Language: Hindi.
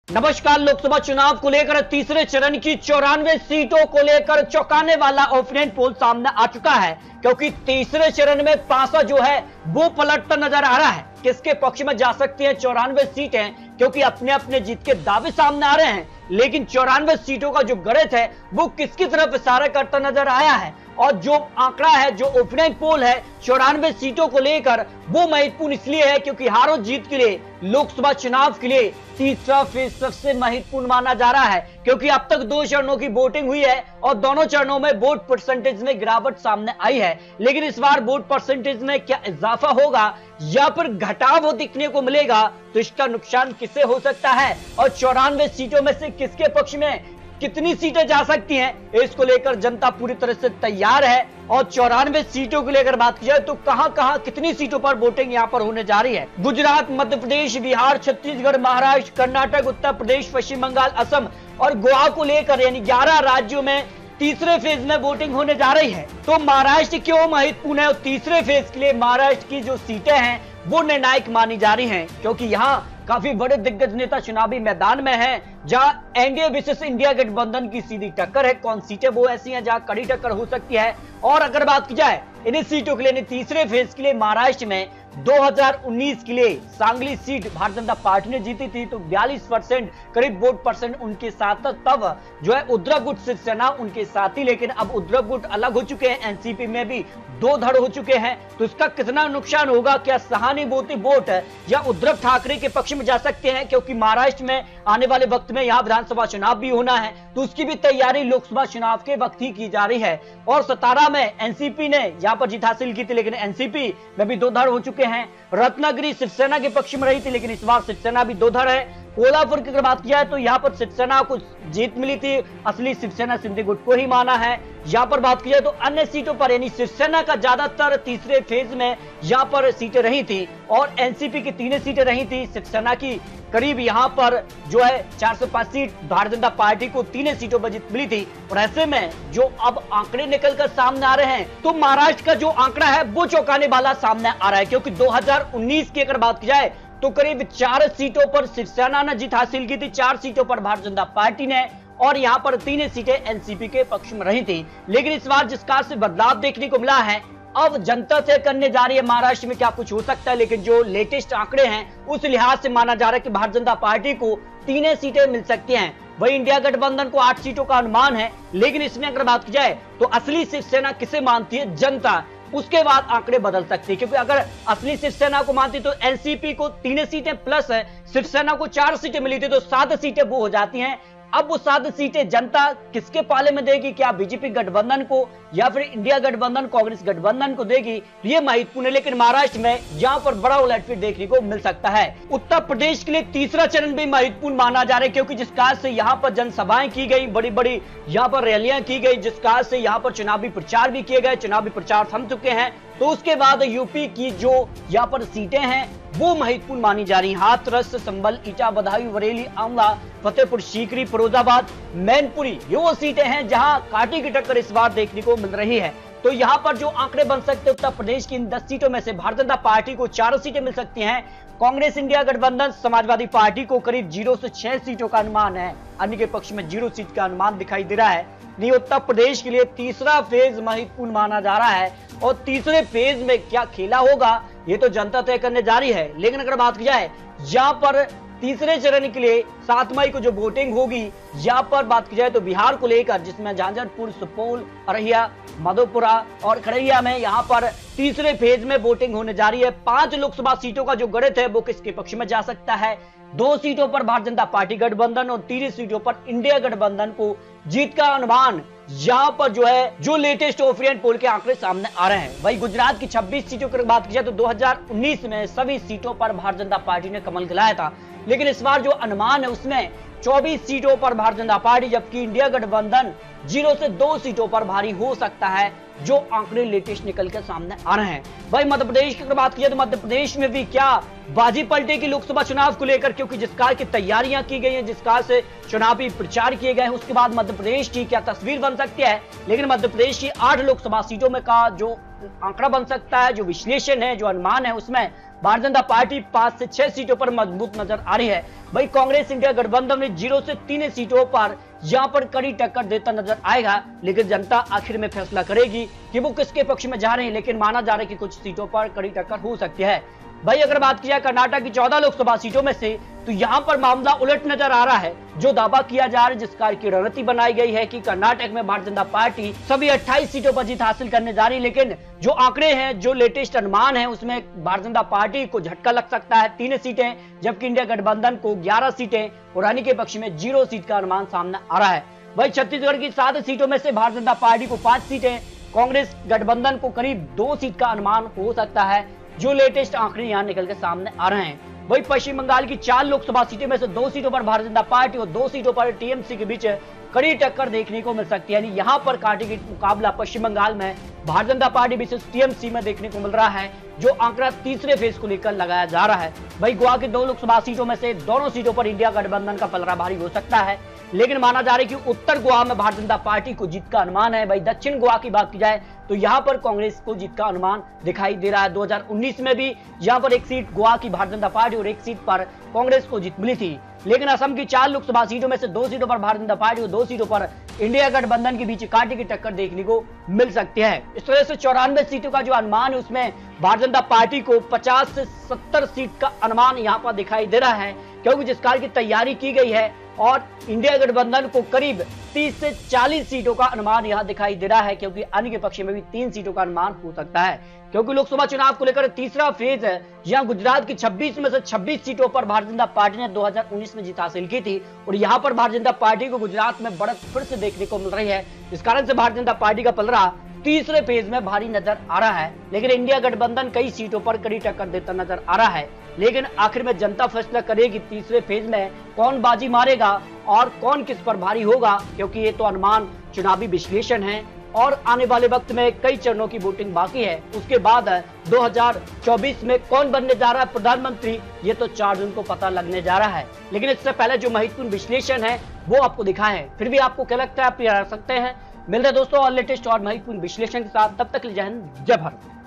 नमस्कार। लोकसभा चुनाव को लेकर तीसरे चरण की 94 सीटों को लेकर चौंकाने वाला ओपिनियन पोल सामने आ चुका है, क्योंकि तीसरे चरण में पासा जो है वो पलटता नजर आ रहा है। किसके पक्ष में जा सकती है 94 सीटें, क्योंकि अपने अपने जीत के दावे सामने आ रहे हैं, लेकिन 94 सीटों का जो गणित है वो किसकी तरफ इशारा करता नजर आया है। और जो आंकड़ा है, जो ओपिनियन पोल है 94 सीटों को लेकर, वो महत्वपूर्ण इसलिए है क्योंकि हार और जीत के लिए लोकसभा चुनाव के लिए तीसरा फेज सबसे महत्वपूर्ण माना जा रहा है, क्योंकि अब तक 2 चरणों की वोटिंग हुई है और दोनों चरणों में वोट परसेंटेज में गिरावट सामने आई है। लेकिन इस बार वोट परसेंटेज में क्या इजाफा होगा या फिर घटाव दिखने को मिलेगा, तो इसका नुकसान किसे हो सकता है और 94 सीटों में से किसके पक्ष में कितनी सीटें जा सकती हैं, इसको लेकर जनता पूरी तरह से तैयार है। और 94 सीटों को लेकर बात की जाए तो कहां कितनी सीटों पर वोटिंग यहां पर होने जा रही है। गुजरात, मध्य प्रदेश, बिहार, छत्तीसगढ़, महाराष्ट्र, कर्नाटक, उत्तर प्रदेश, पश्चिम बंगाल, असम और गोवा को लेकर यानी 11 राज्यों में तीसरे फेज में वोटिंग होने जा रही है। तो महाराष्ट्र क्यों महत्वपूर्ण है और तीसरे फेज के लिए महाराष्ट्र की जो सीटें हैं वो निर्णायक मानी जा रही हैं, क्योंकि यहाँ काफी बड़े दिग्गज नेता चुनावी मैदान में हैं, जहां एनडीए वर्सेस इंडिया गठबंधन की सीधी टक्कर है। कौन सीटें वो ऐसी हैं जहां कड़ी टक्कर हो सकती है। और अगर बात की जाए इन सीटों के लिए, तीसरे फेज के लिए महाराष्ट्र में 2019 के लिए सांगली सीट भारतीय जनता पार्टी ने जीती थी, तो 42% करीब वोट परसेंट उनके साथ था। तब जो है उद्धव गुट शिवसेना उनके साथ ही, लेकिन अब उद्धव गुट अलग हो चुके हैं, एनसीपी में भी 2 धड़ हो चुके हैं। तो इसका कितना नुकसान होगा, क्या सहानुभूति वोट या उद्धव ठाकरे के पक्ष में जा सकते हैं, क्योंकि महाराष्ट्र में आने वाले वक्त में यहाँ विधानसभा चुनाव भी होना है, तो उसकी भी तैयारी लोकसभा चुनाव के वक्त ही की जा रही है। और 17 में एनसीपी ने यहाँ पर जीत हासिल की थी, लेकिन एनसीपी में भी 2 धड़ हो चुके हैं। रत्नागिरी शिवसेना के पक्ष में रही थी, लेकिन इस बार शिवसेना भी 2 धड़ है। कोल्हापुर की अगर बात की जाए तो यहाँ पर शिवसेना को जीत मिली थी, असली शिवसेना सिंधी गुट को ही माना है। यहाँ पर बात की जाए तो अन्य सीटों पर यानी शिवसेना का ज्यादातर तीसरे फेज में यहाँ पर सीटें रही थी और एनसीपी की 3 सीटें रही थी। शिवसेना की करीब यहाँ पर जो है 405 सीट, भारतीय जनता पार्टी को 3 सीटों पर जीत मिली थी। और ऐसे में जो अब आंकड़े निकलकर सामने आ रहे हैं, तो महाराष्ट्र का जो आंकड़ा है वो चौंकाने वाला सामने आ रहा है, क्योंकि 2019 की अगर बात की जाए तो करीब 4 सीटों पर शिवसेना ने जीत हासिल की थी, 4 सीटों पर भारतीय जनता पार्टी ने, और यहाँ पर 3 सीटें एनसीपी के पक्ष में रही थी। लेकिन इस बार जिस कार से बदलाव देखने को मिला है, अब जनता तय करने जा रही है महाराष्ट्र में क्या कुछ हो सकता है। लेकिन जो लेटेस्ट आंकड़े हैं उस लिहाज से माना जा रहा है कि भारतीय जनता पार्टी को 3 सीटें मिल सकती हैं। वही इंडिया गठबंधन को 8 सीटों का अनुमान है। लेकिन इसमें अगर बात की जाए तो असली शिवसेना किसे मानती है जनता, उसके बाद आंकड़े बदल सकते हैं, क्योंकि अगर असली शिवसेना को मानती तो एनसीपी को 3 सीटें प्लस है, शिवसेना को 4 सीटें मिली थी, तो 7 सीटें वो हो जाती हैं। अब वो 7 सीटें जनता किसके पाले में देगी, क्या बीजेपी गठबंधन को या फिर इंडिया गठबंधन कांग्रेस गठबंधन को देगी, ये महत्वपूर्ण है। लेकिन महाराष्ट्र में यहाँ पर बड़ा उलटफेर देखने को मिल सकता है। उत्तर प्रदेश के लिए तीसरा चरण भी महत्वपूर्ण माना जा रहा है, क्योंकि जिस काल से यहाँ पर जनसभाएं की गई, बड़ी बड़ी यहाँ पर रैलियां की गई, जिस काल से यहाँ पर चुनावी प्रचार भी किए गए, चुनावी प्रचार थम चुके हैं, तो उसके बाद यूपी की जो यहाँ पर सीटें हैं वो महत्वपूर्ण मानी जा रही हैं। हाथरस, संभल, ईटा, बदायूं, बरेली, आंवला, फतेहपुर सीकरी, फिरोजाबाद, मैनपुरी, ये वो सीटें हैं जहां कांटे की टक्कर इस बार देखने को मिल रही है। तो यहाँ पर जो आंकड़े बन सकते हैं, उत्तर प्रदेश की इन 10 सीटों में से भारतीय जनता पार्टी को 4 सीटें मिल सकती हैं। कांग्रेस, इंडिया गठबंधन, समाजवादी पार्टी को करीब 0 से 6 सीटों का अनुमान है, अन्य के पक्ष में 0 सीट का अनुमान दिखाई दे रहा है। नहीं, उत्तर प्रदेश के लिए तीसरा फेज महत्वपूर्ण माना जा रहा है और तीसरे फेज में क्या खेला होगा ये तो जनता तय करने जा रही है। लेकिन अगर बात की जाए यहाँ पर तीसरे चरण के लिए 7 मई को जो वोटिंग होगी, यहाँ पर बात की जाए तो बिहार को लेकर, जिसमें झांझरपुर, सुपौल, अररिया, मधेपुरा और खगड़िया में यहाँ पर तीसरे फेज में वोटिंग होने जा रही है। 5 लोकसभा सीटों का जो गणित है वो किसके पक्ष में जा सकता है। 2 सीटों पर भारतीय जनता पार्टी गठबंधन और 3 सीटों पर इंडिया गठबंधन को जीत का अनुमान यहाँ पर जो है जो लेटेस्ट ओपिनियन पोल के आंकड़े सामने आ रहे हैं। वही गुजरात की 26 सीटों की बात की जाए तो 2019 में सभी सीटों पर भारतीय जनता पार्टी ने कमल खिलाया था, लेकिन इस बार जो अनुमान है उसमें 24 सीटों पर भारतीय जनता पार्टी, जबकि इंडिया गठबंधन 0 से 2 सीटों पर भारी हो सकता है, जो आंकड़े लेटेस्ट निकल कर सामने आ रहे हैं। भाई मध्य प्रदेश की अगर बात की जाए तो मध्य प्रदेश में भी क्या बाजी पलटेगी लोकसभा चुनाव को लेकर, क्योंकि जिस कार की तैयारियां की गई हैं, जिस कार से चुनावी प्रचार किए गए हैं, उसके बाद मध्य प्रदेश की क्या तस्वीर बन सकती है। लेकिन मध्य प्रदेश की 8 लोकसभा सीटों में का जो आंकड़ा बन सकता है, जो विश्लेषण है, जो अनुमान है, उसमें भारतीय जनता पार्टी 5 से 6 सीटों पर मजबूत नजर आ रही है। भाई कांग्रेस इंडिया गठबंधन में 0 से 3 सीटों पर यहां पर कड़ी टक्कर देता नजर आएगा। लेकिन जनता आखिर में फैसला करेगी कि वो किसके पक्ष में जा रहे हैं। लेकिन माना जा रहा है कि कुछ सीटों पर कड़ी टक्कर हो सकती है। भाई अगर बात की जाए कर्नाटक की 14 लोकसभा सीटों में से, तो यहां पर मामला उलट नजर आ रहा है। जो दावा किया जा रहा है, जिस कार की रणनीति बनाई गई है कि कर्नाटक में भारतीय जनता पार्टी सभी 28 सीटों पर जीत हासिल करने जा रही है। लेकिन जो आंकड़े हैं, जो लेटेस्ट अनुमान है, उसमें भारतीय जनता पार्टी को झटका लग सकता है 3 सीटें, जबकि इंडिया गठबंधन को 11 सीटें और रानी के पक्ष में 0 सीट का अनुमान सामने आ रहा है। वही छत्तीसगढ़ की 7 सीटों में से भारतीय जनता पार्टी को 5 सीटें, कांग्रेस गठबंधन को करीब 2 सीट का अनुमान हो सकता है, जो लेटेस्ट आंकड़े यहां निकल के सामने आ रहे हैं। वही पश्चिम बंगाल की 4 लोकसभा सीटों में से 2 सीटों पर भारतीय जनता पार्टी और 2 सीटों पर टीएमसी के बीच कड़ी टक्कर देखने को मिल सकती है। यानी यहां पर कांटे का मुकाबला पश्चिम बंगाल में Bharatiya Janata party versus TMC में देखने को मिल रहा है, जो आंकड़ा तीसरे फेज को लेकर लगाया जा रहा है। वही गोवा की 2 लोकसभा सीटों में से दोनों सीटों पर इंडिया गठबंधन का पलड़ा भारी हो सकता है। लेकिन माना जा रहा है कि उत्तर गोवा में भारतीय जनता पार्टी को जीत का अनुमान है। वही दक्षिण गोवा की बात की जाए तो यहां पर कांग्रेस को जीत का अनुमान दिखाई दे रहा है। 2019 में भी यहां पर 1 सीट गोवा की भारतीय जनता पार्टी और 1 सीट पर कांग्रेस को जीत मिली थी। लेकिन असम की 4 लोकसभा सीटों में से 2 सीटों पर भारतीय जनता पार्टी और 2 सीटों पर इंडिया गठबंधन के बीच कांटे की टक्कर देखने को मिल सकती है। इस तरह से 94 सीटों का जो अनुमान है, उसमें भारतीय जनता पार्टी को 50 से 70 सीट का अनुमान यहां पर दिखाई दे रहा है, क्योंकि जिस कार की तैयारी की गई है, और इंडिया गठबंधन को करीब 30 से 40 सीटों का अनुमान यहां दिखाई दे रहा है, क्योंकि अन्य के पक्ष में भी 3 सीटों का अनुमान हो सकता है। क्योंकि लोकसभा चुनाव को लेकर तीसरा फेज है, जहां गुजरात की 26 में से 26 सीटों पर भारतीय जनता पार्टी ने 2019 में जीत हासिल की थी, और यहां पर भारतीय जनता पार्टी को गुजरात में बढ़त फिर से देखने को मिल रही है। इस कारण से भारतीय जनता पार्टी का पलड़ा तीसरे फेज में भारी नजर आ रहा है। लेकिन इंडिया गठबंधन कई सीटों पर कड़ी टक्कर देता नजर आ रहा है। लेकिन आखिर में जनता फैसला करेगी तीसरे फेज में कौन बाजी मारेगा और कौन किस पर भारी होगा, क्योंकि ये तो अनुमान चुनावी विश्लेषण है और आने वाले वक्त में कई चरणों की वोटिंग बाकी है। उसके बाद 2024 में कौन बनने जा रहा है प्रधानमंत्री, ये तो 4 जून को पता लगने जा रहा है। लेकिन इससे पहले जो महत्वपूर्ण विश्लेषण है वो आपको दिखाए। फिर भी आपको क्या लगता है, आप ये रख सकते हैं। मिलते हैं दोस्तों और लेटेस्ट और महत्वपूर्ण विश्लेषण के साथ। तब तक जय हिंद, जय भारत।